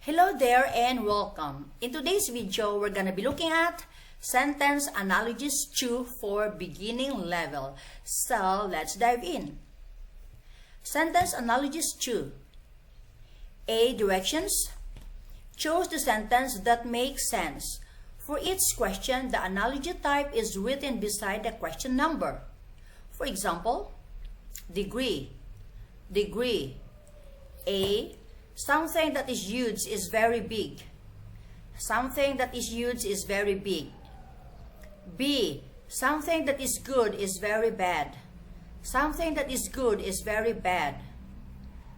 Hello there and welcome. In today's video, we're gonna be looking at Sentence Analogies 2 for beginning level. So, let's dive in. Sentence Analogies 2. A. Directions. Choose the sentence that makes sense. For each question, the analogy type is written beside the question number. For example, degree. Degree. A. Something that is huge is very big. Something that is huge is very big. B. Something that is good is very bad. Something that is good is very bad.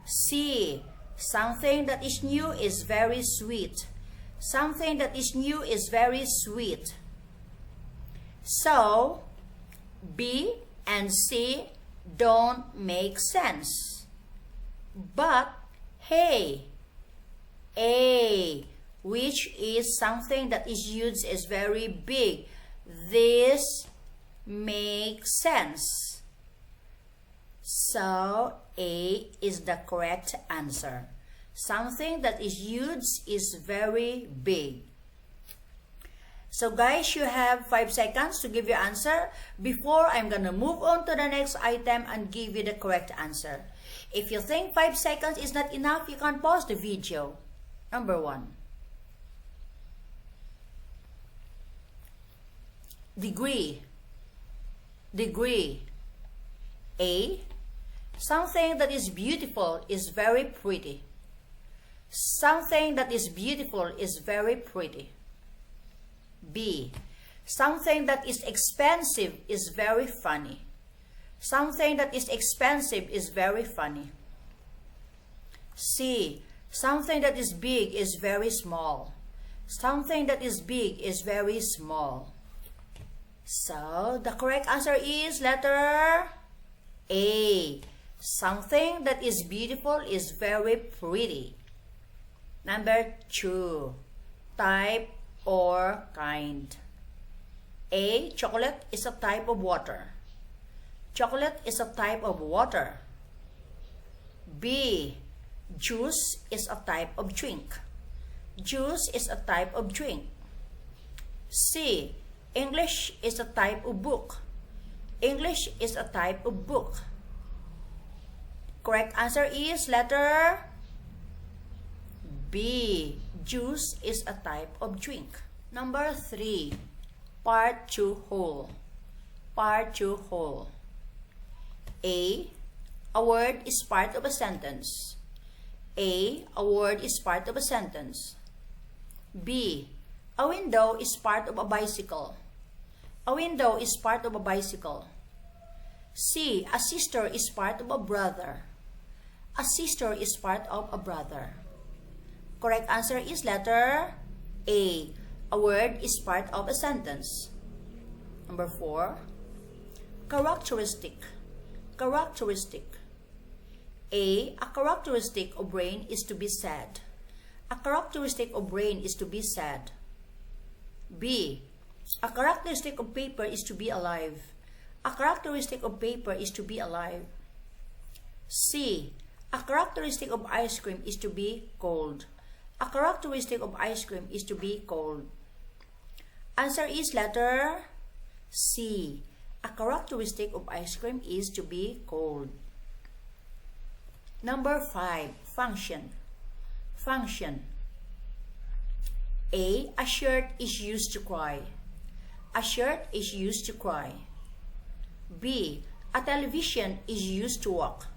C. Something that is new is very sweet. Something that is new is very sweet. So, B and C don't make sense. But hey, A, which is something that is huge is very big. This makes sense. So, A is the correct answer. Something that is huge is very big. So guys, you have 5 seconds to give your answer before I'm gonna move on to the next item and give you the correct answer. If you think 5 seconds is not enough, you can pause the video. Number 1. Degree. Degree. A. Something that is beautiful is very pretty. Something that is beautiful is very pretty. B. Something that is expensive is very funny. Something that is expensive is very funny. C. Something that is big is very small. Something that is big is very small. So, the correct answer is letter A. Something that is beautiful is very pretty. Number 2. Type or kind. A. Chocolate is a type of water. Chocolate is a type of water. B. Juice is a type of drink. Juice is a type of drink. C. English is a type of book. English is a type of book. Correct answer is letter B. Juice is a type of drink. Number 3. Part 2 whole. Part 2 whole. A word is part of a sentence. A word is part of a sentence. B. A window is part of a bicycle. A window is part of a bicycle. C. A sister is part of a brother. A sister is part of a brother. Correct answer is letter A. A word is part of a sentence. Number 4. Characteristic. Characteristic. A characteristic of rain is to be sad. A characteristic of rain is to be sad. B. A characteristic of paper is to be alive. A characteristic of paper is to be alive. C. A characteristic of ice cream is to be cold. A characteristic of ice cream is to be cold. Answer is letter C. A characteristic of ice cream is to be cold. Number 5. Function. Function. A shirt is used to cry. A shirt is used to cry. B. A television is used to walk.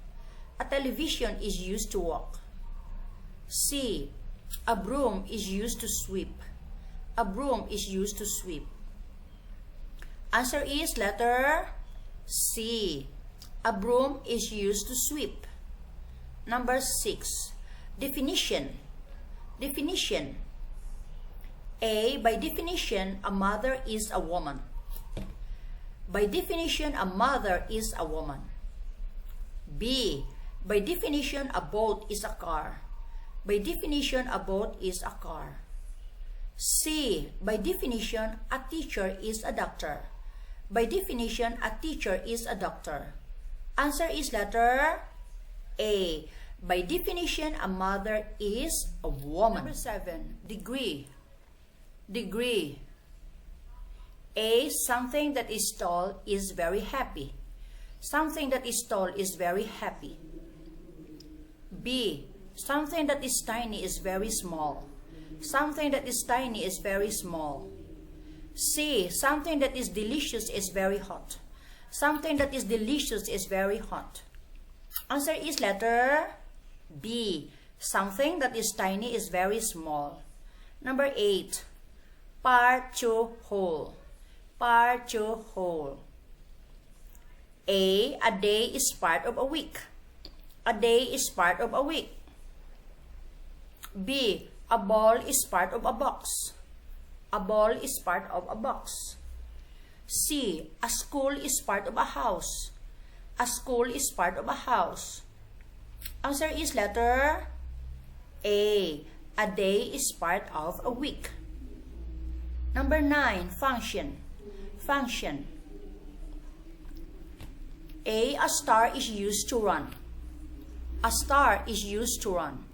A television is used to walk. C. A broom is used to sweep. A broom is used to sweep. Answer is letter C. A broom is used to sweep. Number 6. Definition. Definition. A. By definition, a mother is a woman. By definition, a mother is a woman. B. By definition, a boat is a car. By definition, a boat is a car. C. By definition, a teacher is a doctor. By definition, a teacher is a doctor. Answer is letter A. By definition, a mother is a woman. Number 7, degree. Degree. A, something that is tall is very happy. Something that is tall is very happy. B, something that is tiny is very small. Something that is tiny is very small. C, something that is delicious is very hot. Something that is delicious is very hot. Answer is letter B. Something that is tiny is very small. Number 8. Part to whole. Part to whole. A day is part of a week. A day is part of a week. B, a ball is part of a box. A ball is part of a box. C, a school is part of a house. A school is part of a house. Answer is letter A. A day is part of a week. Number 9, function. Function. A star is used to run. A star is used to run.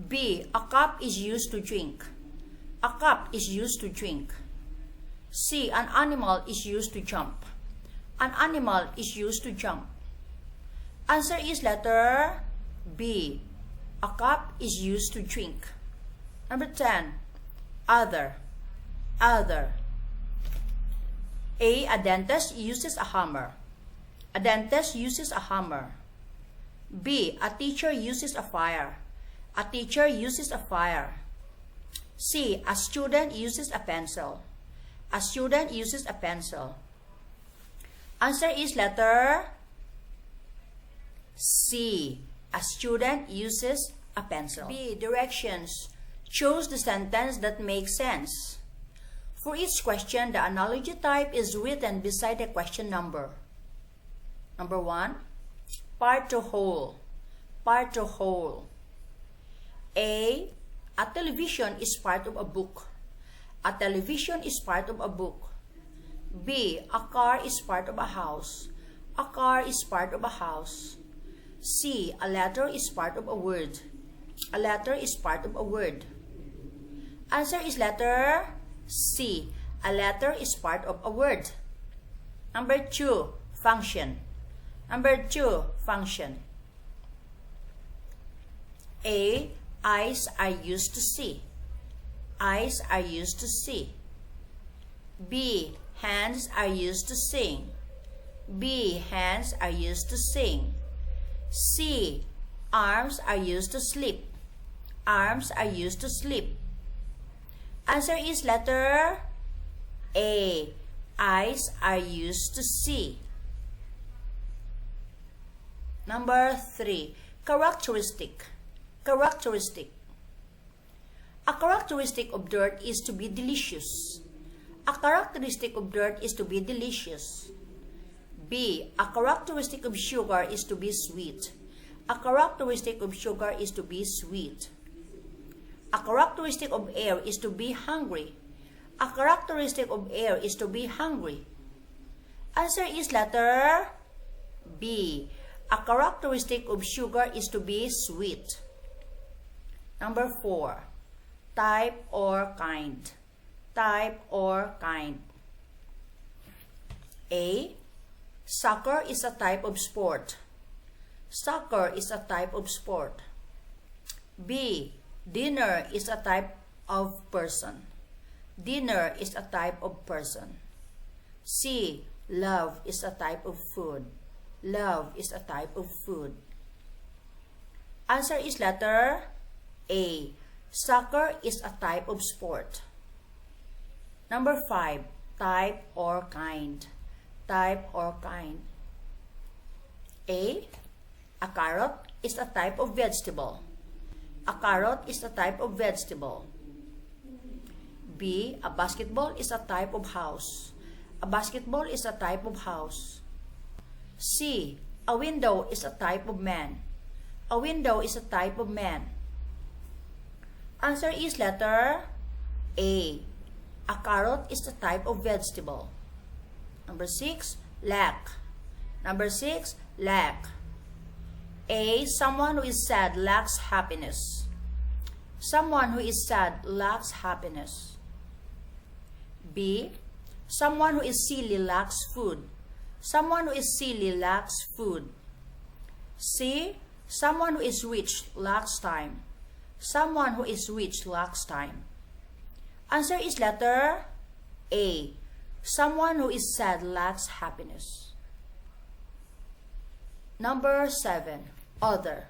B, a cup is used to drink. A cup is used to drink. C, an animal is used to jump. An animal is used to jump. Answer is letter B. A cup is used to drink. Number 10, other. Other. A dentist uses a hammer. A dentist uses a hammer. B, a teacher uses a fire. A teacher uses a fire. C, a student uses a pencil. A student uses a pencil. Answer is letter C. A student uses a pencil. B, directions. Choose the sentence that makes sense. For each question, the analogy type is written beside the question number. Number 1, part to whole. Part to whole. A television is part of a book. A television is part of a book. B, a car is part of a house. A car is part of a house. C, a letter is part of a word. A letter is part of a word. Answer is letter C. A letter is part of a word. Number 2, function. Number 2, function. A, eyes are used to see. Eyes are used to see. B, hands are used to sing. B, hands are used to sing. C, arms are used to sleep. Arms are used to sleep. Answer is letter A. Eyes are used to see. Number 3, characteristic. Characteristic. A characteristic of dirt is to be delicious. A characteristic of dirt is to be delicious. B, a characteristic of sugar is to be sweet. A characteristic of sugar is to be sweet. A characteristic of air is to be hungry. A characteristic of air is to be hungry. Answer is letter B. A characteristic of sugar is to be sweet. Number 4, type or kind. Type or kind. A, soccer is a type of sport. Soccer is a type of sport. B, dinner is a type of person. Dinner is a type of person. C, love is a type of food. Love is a type of food. Answer is letter A. Soccer is a type of sport. Number 5, type or kind. Type or kind. A carrot is a type of vegetable. A carrot is a type of vegetable. B, a basketball is a type of house. A basketball is a type of house. C, a window is a type of man. A window is a type of man. Answer is letter A. A carrot is a type of vegetable. Number 6, lack. Number 6, lack. A. Someone who is sad lacks happiness. Someone who is sad lacks happiness. B. Someone who is silly lacks food. Someone who is silly lacks food. C. Someone who is rich lacks time. Someone who is rich lacks time. Answer is letter A. Someone who is sad lacks happiness. Number 7. Other.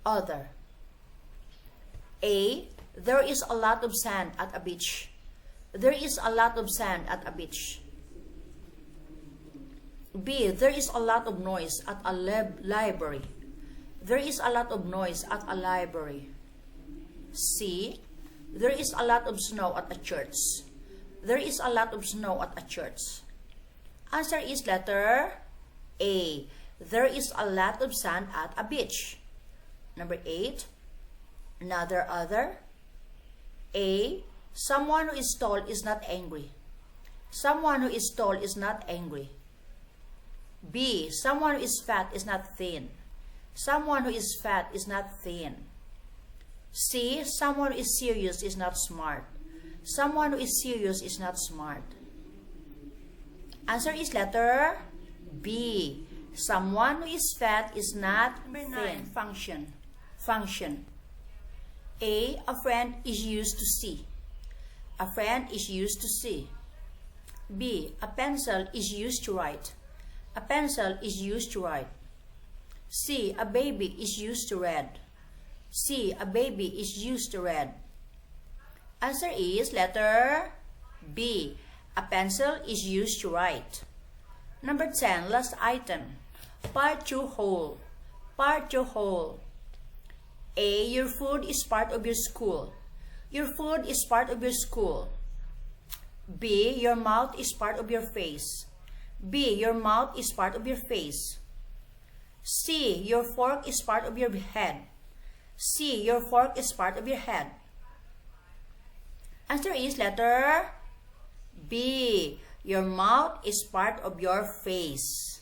Other. A. There is a lot of sand at a beach. There is a lot of sand at a beach. B. There is a lot of noise at a library. There is a lot of noise at a library. C. There is a lot of snow at a church. There is a lot of snow at a church. Answer is letter A. There is a lot of sand at a beach. Number 8. Another other. A. Someone who is tall is not angry. Someone who is tall is not angry. B. Someone who is fat is not thin. Someone who is fat is not thin. C. Someone who is serious is not smart. Someone who is serious is not smart. Answer is letter B. Someone who is fat is not thin. Function. Function. A. A friend is used to see. A friend is used to see. B. A pencil is used to write. A pencil is used to write. C. A baby is used to read. C. A baby is used to read. Answer is letter B. A pencil is used to write. Number 10, last item. Part 2 whole. Part 2 whole. A. Your food is part of your school. Your food is part of your school. B. Your mouth is part of your face. B. Your mouth is part of your face. C. Your fork is part of your head. C. Your fork is part of your head. Answer is letter B. Your mouth is part of your face.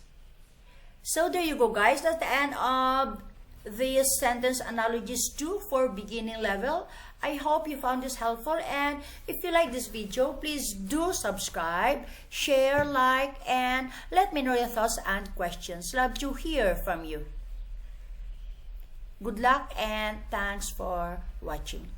So there you go, guys. That's the end of the sentence analogies 2 for beginning level. I hope you found this helpful, and if you like this video, please do subscribe, share, like, and let me know your thoughts and questions. Love to hear from you. Good luck and thanks for watching.